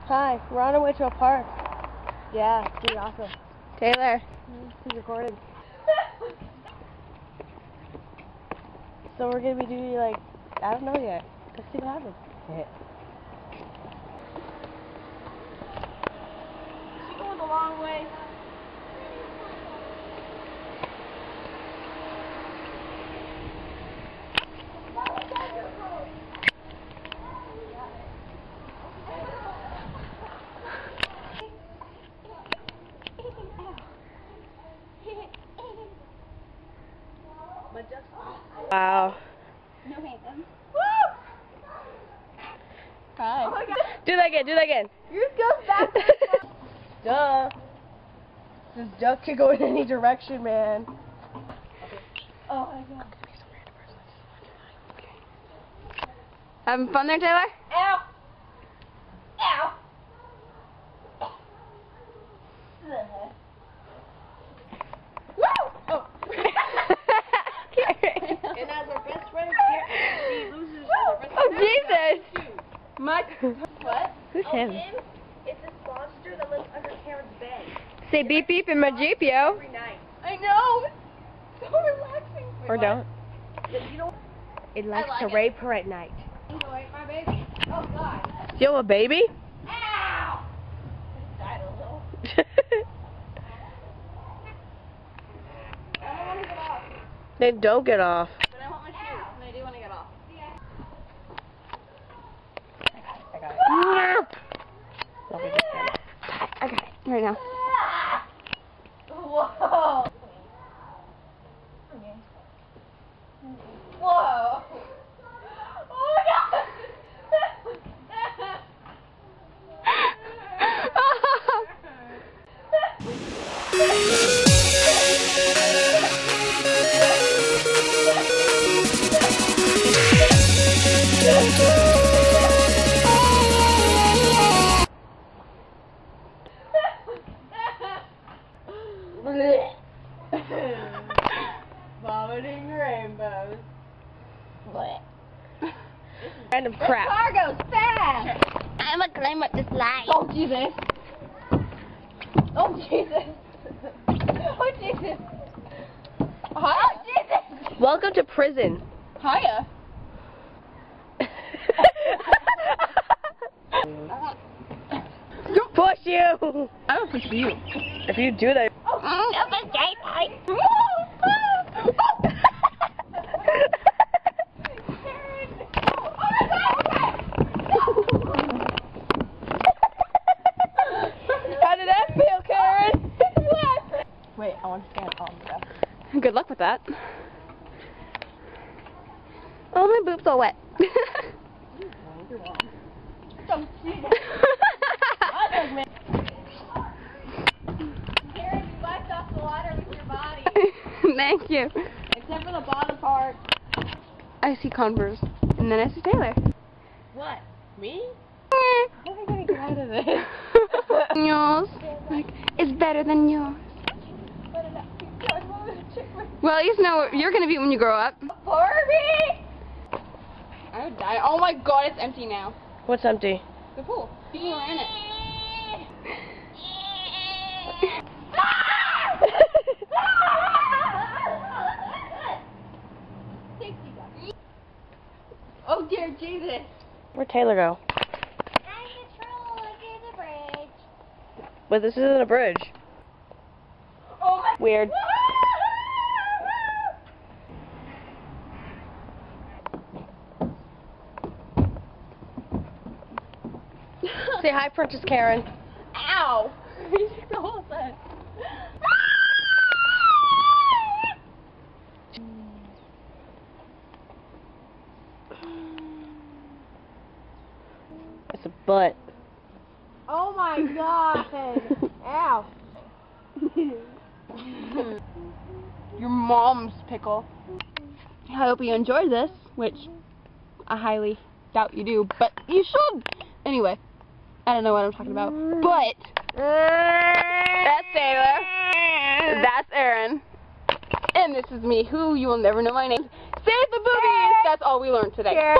Hi, we're on our way to a park. Yeah, it's pretty awesome. Taylor. He's recording. So we're gonna be doing like, I don't know yet. Let's see what happens. She's going the long way. Wow. No hands. Woo! Hi. Oh my God. Do that again, do that again. Yours goes back. Duh. This duck can go in any direction, man. Oh my God. Having fun there, Taylor? Ow! Ow! Woo! Oh. And as our best friend, he loses the rest Oh, Jesus! My what? Who's him? It's this monster that lives under Karen's bed Say beep beep in my Jeep, yo. every night. I know. So relaxing. Or don't. You know, It likes like to it. rape her at night. enjoy my baby. Oh God. You have a baby? Ow! Just died a little. I don't want to get off, Then don't get off. but I want my shoes, and I do want to get off. I got it. I got it right now. Whoa. Whoa. Oh my God. Vomiting rainbows. Random crap. Car goes fast. I'm gonna climb up this line. Oh Jesus. Oh Jesus. Oh Jesus. Oh Jesus. Welcome to prison. Hiya. Push you! I don't push you. If you do that. How did that feel, Karen? Wait, I want to stand on the Good luck with that. Oh, my boobs are wet. Don't see that. Karen, you wiped off the water with your body. Thank you. Except for the bottom part. I see Converse. And then I see Taylor. What? Me? How am I going to get out of this? Yours. Like, it's better than yours. Well, at least know what you're going to be when you grow up. Barbie! I would die. Oh my God, it's empty now. What's empty? The pool. People are in it. Oh dear Jesus. Where'd Taylor go? But this isn't a bridge. Oh my. Weird. Say hi, Princess Karen. Ow! You took the whole set. It's a butt. Oh my God. Ow. Your mom's pickle. I hope you enjoyed this, which I highly doubt you do, but you should. Anyway, I don't know what I'm talking about, but that's Taylor, that's Aaron, and this is me, who you will never know my name. Save the boobies! That's all we learned today.